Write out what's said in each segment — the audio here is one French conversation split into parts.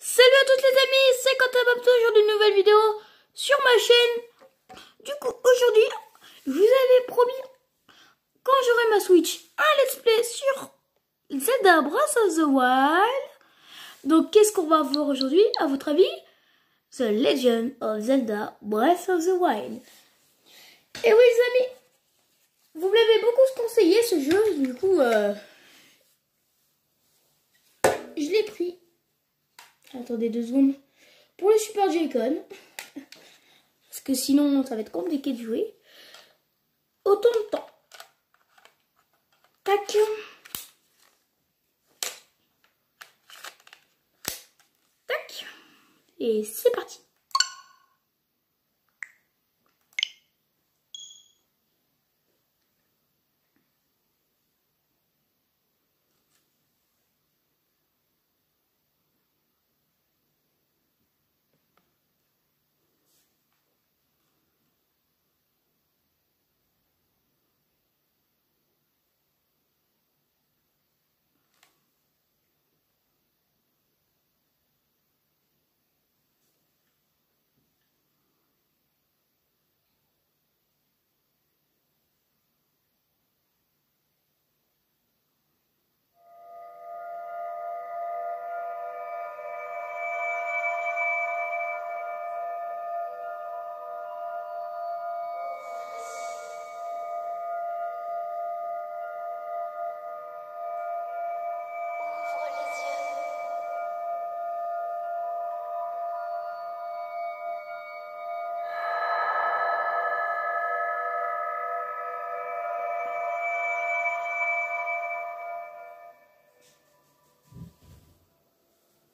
Salut à toutes les amis, c'est Quentin Babto sur une nouvelle vidéo sur ma chaîne. Du coup, aujourd'hui, je vous avais promis, quand j'aurai ma Switch, un let's play sur Zelda Breath of the Wild. Donc, qu'est-ce qu'on va voir aujourd'hui, à votre avis? The Legend of Zelda Breath of the Wild. Et oui, les amis, vous me l'avez beaucoup conseillé ce jeu, du coup, je l'ai pris. Attendez 2 secondes. Pour le Super Joy-Con. Parce que sinon, ça va être compliqué de jouer. Autant de temps. Tac. Tac. Et c'est parti.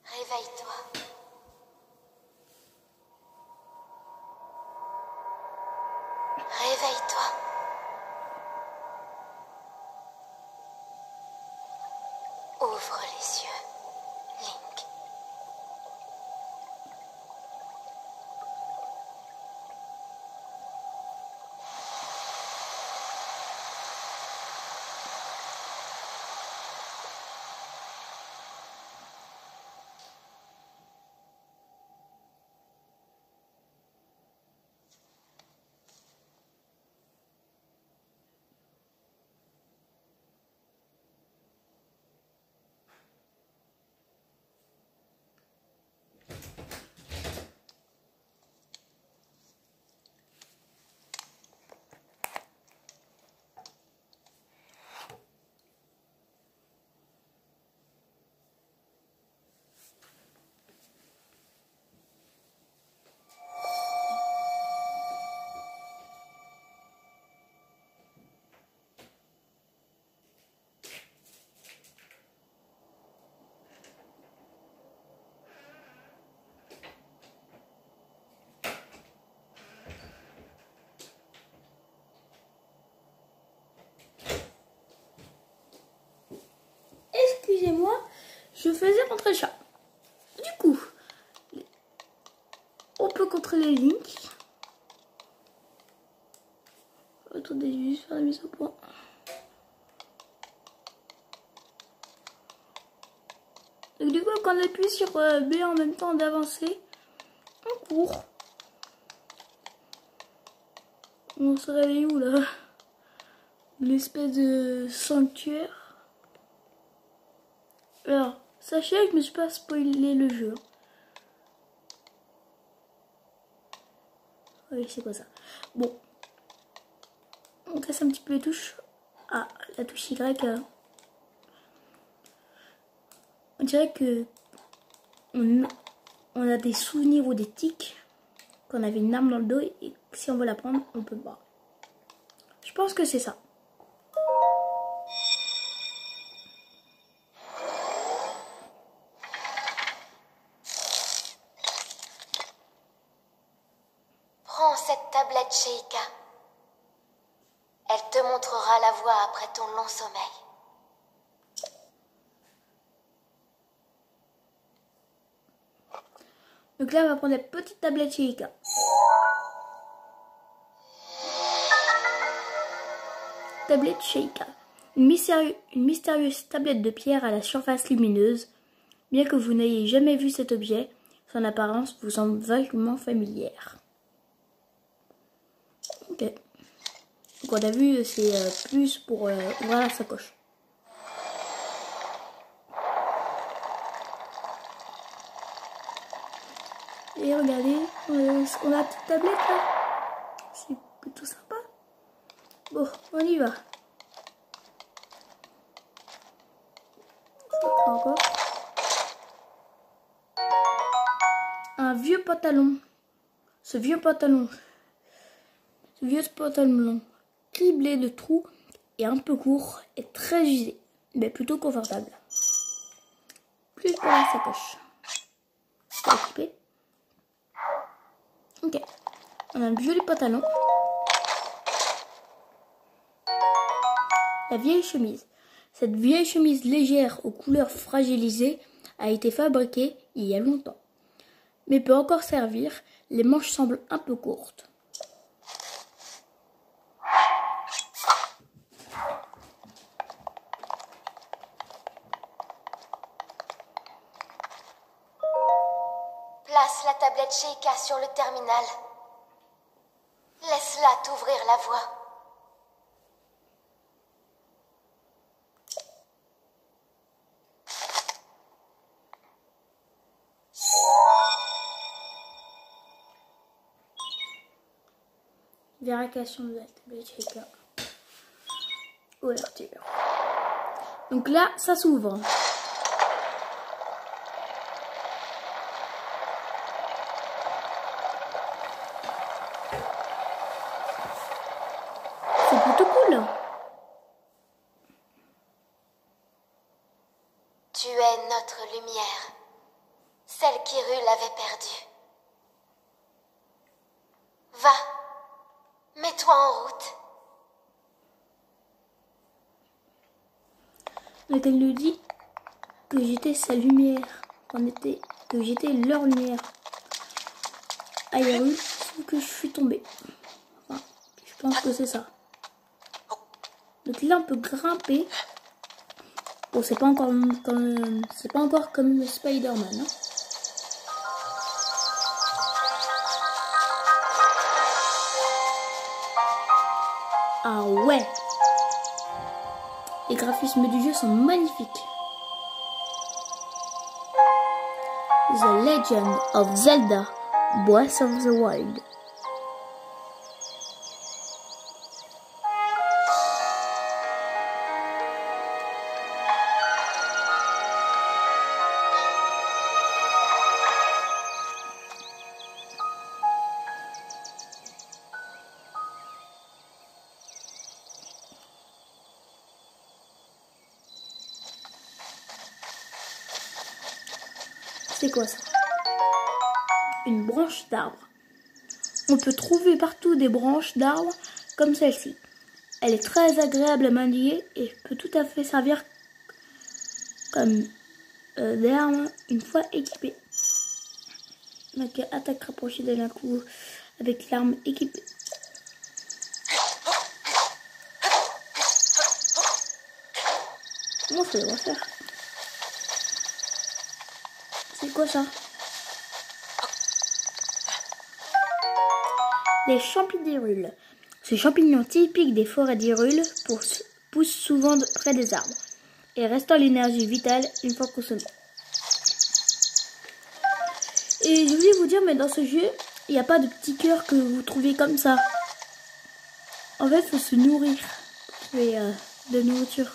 Réveille-toi. Réveille-toi. Ouvre les yeux, Link. Excusez-moi, je faisais rentrer le chat. Du coup, on peut contrôler Link. Attendez, je vais juste faire la mise au point. Donc du coup, quand on appuie sur B en même temps d'avancer, on court. On se réveille où là? L'espèce de sanctuaire. Alors, sachez que je me suis pas spoilé le jeu. Oui, c'est quoi ça? Bon. On casse un petit peu les touches. Ah, la touche Y. On dirait que on a des souvenirs ou des tics. Qu'on avait une arme dans le dos et si on veut la prendre, on peut pas. Je pense que c'est ça. Prends cette tablette, Sheikah. Elle te montrera la voie après ton long sommeil. Donc là, on va prendre la petite tablette chez Ika. Tablette chez Ika. Une mystérieuse tablette de pierre à la surface lumineuse. Bien que vous n'ayez jamais vu cet objet, son apparence vous semble vaguement familière. Ok. Donc on a vu, c'est plus pour ouvrir la sacoche. Et regardez, on a la petite tablette là. C'est plutôt sympa. Bon, on y va. Encore. Un vieux pantalon. Ce vieux pantalon criblé de trous et un peu court est très usé, mais plutôt confortable. Plus pour la sacoche. Pour équiper. Ok. On a un joli pantalon. La vieille chemise. Cette vieille chemise légère aux couleurs fragilisées a été fabriquée il y a longtemps, mais peut encore servir. Les manches semblent un peu courtes. Place la tablette Sheikah sur le terminal. Laisse-la t'ouvrir la voie. Vérification de la tablette Sheikah. Ouverture. Donc là, ça s'ouvre. C'est plutôt cool. Tu es notre lumière, celle qu'Hyrule avait perdue. Va, mets-toi en route. Donc elle nous dit que j'étais sa lumière, que j'étais leur lumière. À Hyrule, c'est que je suis tombée. Enfin, je pense que c'est ça. Donc là on peut grimper. Bon, c'est pas encore comme Spider-Man. Hein. Ah ouais. Les graphismes du jeu sont magnifiques. The Legend of Zelda Breath of the Wild. C'est quoi ça? Une branche d'arbre. On peut trouver partout des branches d'arbres comme celle-ci. Elle est très agréable à manier et peut tout à fait servir comme d'arme une fois équipée. Donc attaque rapprochée d'un coup avec l'arme équipée. Comment ça va faire? C'est quoi ça? Les champignons d'Hyrule. Ces champignons typiques des forêts d'Hyrule poussent souvent près des arbres et restaurent l'énergie vitale une fois consommée. Et je voulais vous dire, mais dans ce jeu, il n'y a pas de petits cœurs que vous trouvez comme ça. En fait, il faut se nourrir pour trouver de nourriture.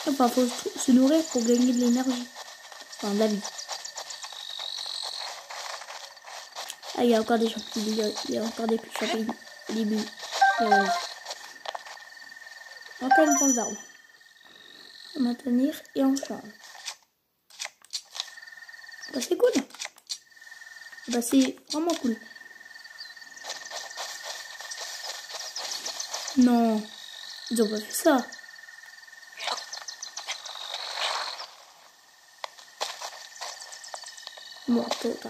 Enfin, il faut se nourrir pour gagner de l'énergie. Enfin, de la vie. Ah, il y a encore des champignons. Il y a encore des champignons. Encore une branche d'arbre. On va maintenir et on change. Bah, c'est cool. Bah, c'est vraiment cool. Non, ils ont pas fait ça. Bon, peut-être pas.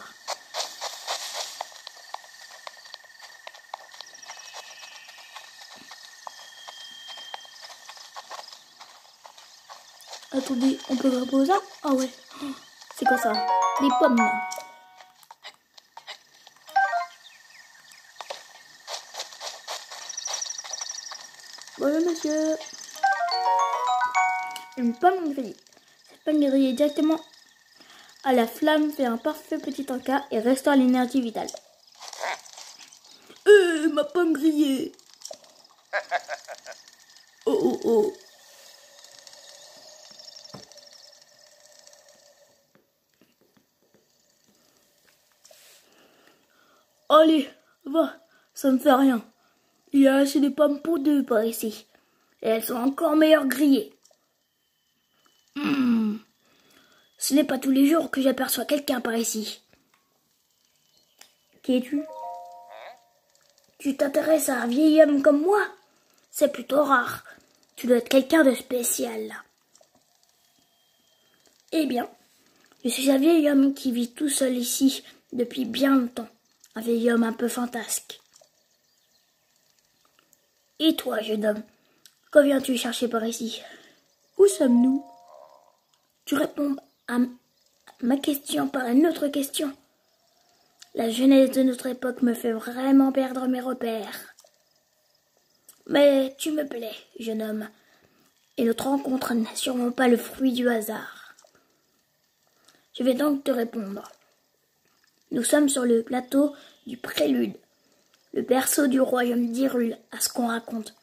Attendez, on peut grimper aux arbres? Ah ouais. C'est quoi ça? Des pommes là. Bonjour monsieur. Une pomme grillée. Cette pomme grillée directement à la flamme fait un parfait petit encas et restaure l'énergie vitale. Ma pomme grillée. Oh oh oh. Allez, va, ça ne fait rien. Il y a assez de pommes pour deux par ici. Et elles sont encore meilleures grillées. Ce n'est pas tous les jours que j'aperçois quelqu'un par ici. Qui es-tu? Tu t'intéresses à un vieil homme comme moi? C'est plutôt rare. Tu dois être quelqu'un de spécial. Eh bien, je suis un vieil homme qui vit tout seul ici depuis bien longtemps. Un vieil homme un peu fantasque. Et toi, jeune homme, que viens-tu chercher par ici? Où sommes-nous? Tu réponds à ma question par une autre question. La jeunesse de notre époque me fait vraiment perdre mes repères. Mais tu me plais, jeune homme, et notre rencontre n'est sûrement pas le fruit du hasard. Je vais donc te répondre. Nous sommes sur le plateau du Prélude, le berceau du royaume d'Hyrule, à ce qu'on raconte.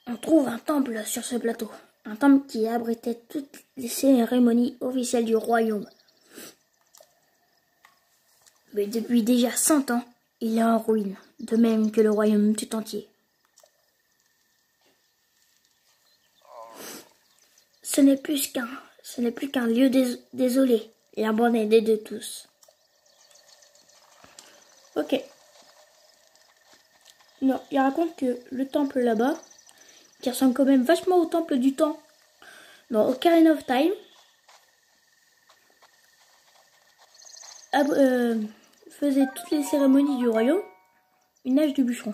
On trouve un temple sur ce plateau, un temple qui abritait toutes les cérémonies officielles du royaume. Mais depuis déjà 100 ans, il est en ruine, de même que le royaume tout entier. Ce n'est plus qu'un lieu désolé et abandonné de tous. Ok. Non, il raconte que le temple là-bas, qui ressemble quand même vachement au temple du temps dans Ocarina of Time, faisait toutes les cérémonies du royaume, une âge du bûcheron.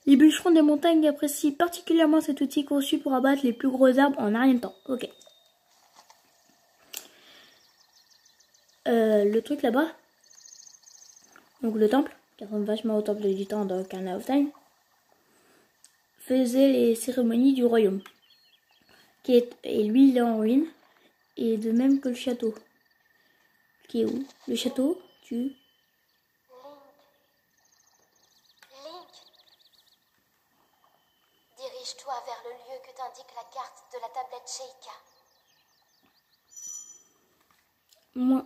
Les bûcherons des montagnes apprécient particulièrement cet outil conçu pour abattre les plus gros arbres en un rien de temps. Ok. Le truc là-bas, donc le temple, qui ressemble vachement au temple du temps dans Ocarina of Time, faisait les cérémonies du royaume. Et lui, il est en ruine. Et de même que le château. Qui est où? Le château? Link. Dirige-toi vers le lieu que t'indique la carte de la tablette Sheikah. Moi.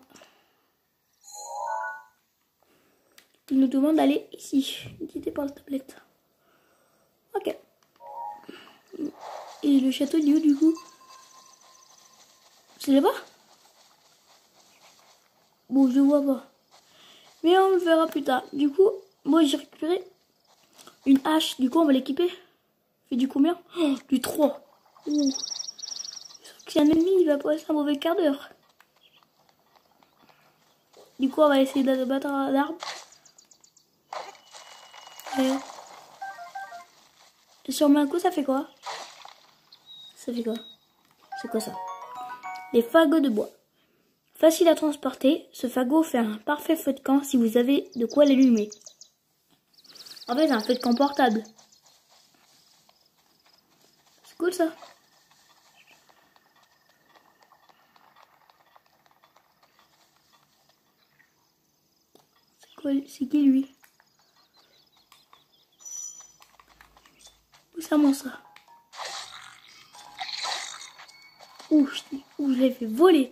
Il nous demande d'aller ici, guidé par la tablette. Ok. Et le château, il est où du coup? C'est là-bas? Bon, je vois pas. Mais on le verra plus tard. Du coup, moi j'ai récupéré une hache. Du coup, on va l'équiper. Fait du combien? Oh, du 3. Ouh. Si un ennemi, il va passer un mauvais quart d'heure. Du coup, on va essayer d'abattre l'arbre. Et sur un coup, ça fait quoi? Ça fait quoi? C'est quoi ça? Les fagots de bois. Facile à transporter, ce fagot fait un parfait feu de camp si vous avez de quoi l'allumer. En fait, c'est un feu de camp portable. C'est cool ça. C'est qui lui? Où ça moi ça? Ouh, je l'ai fait voler.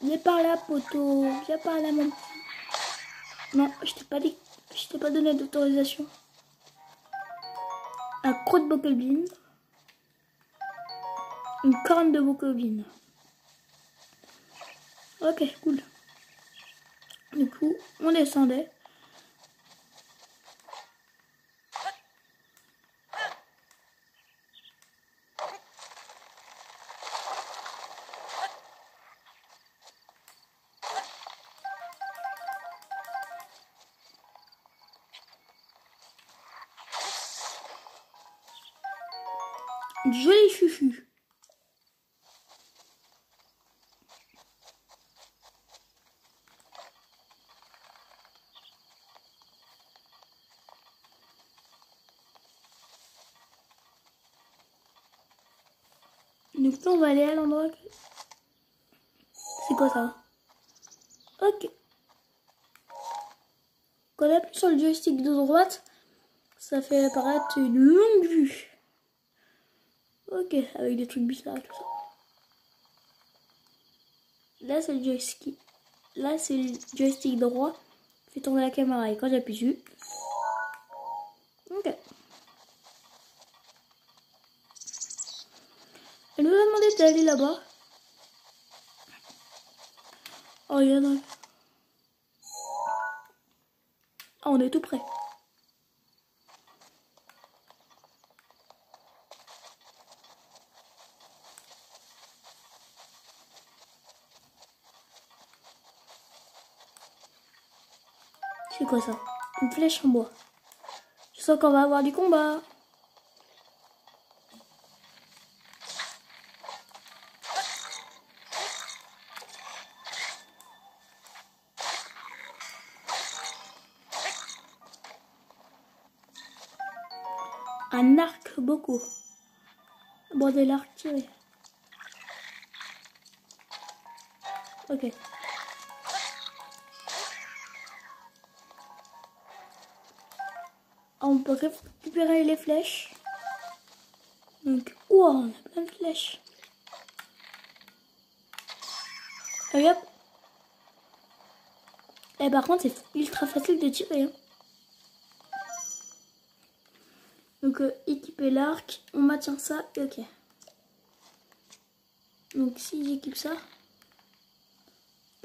Viens par là, poteau. Viens par là, mon petit. Non, je t'ai pas dit. Je t'ai pas donné d'autorisation. Un croc de bokoblin. Une corne de bokoblin. Ok, cool. Du coup, on descendait. Joli chuchu. Donc là, on va aller à l'endroit. C'est quoi ça? Ok. Quand on appuie sur le joystick de droite, ça fait apparaître une longue vue. Ok, avec des trucs bizarres et tout ça. Là, c'est le joystick. Là, c'est le joystick droit. Fait tourner la caméra et quand j'appuie dessus. Ok. Elle nous a demandé d'aller là-bas. Oh, il y en a. Ah, on est tout près. C'est quoi ça? Une flèche en bois. Je sens qu'on va avoir du combat. Un arc beaucoup. Bon, de l'arc tiré. Ok. On peut récupérer les flèches. Donc, wow, on a plein de flèches. Et hop. Et par contre, c'est ultra facile de tirer. Hein. Donc, équiper l'arc, on maintient ça, et ok. Donc, si j'équipe ça,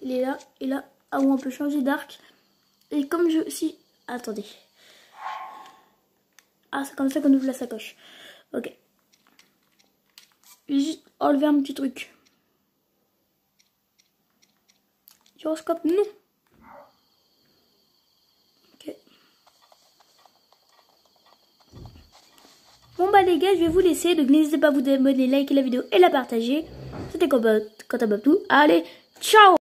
il est là, et là, ah, où on peut changer d'arc. Et comme je... Si... Attendez. Ah, c'est comme ça qu'on ouvre la sacoche. Ok. J'ai juste enlever un petit truc. Gyroscope, non. Ok. Bon bah les gars, je vais vous laisser. Donc n'hésitez pas à vous abonner, liker la vidéo et la partager. C'était Quentin Babtou. Allez, ciao!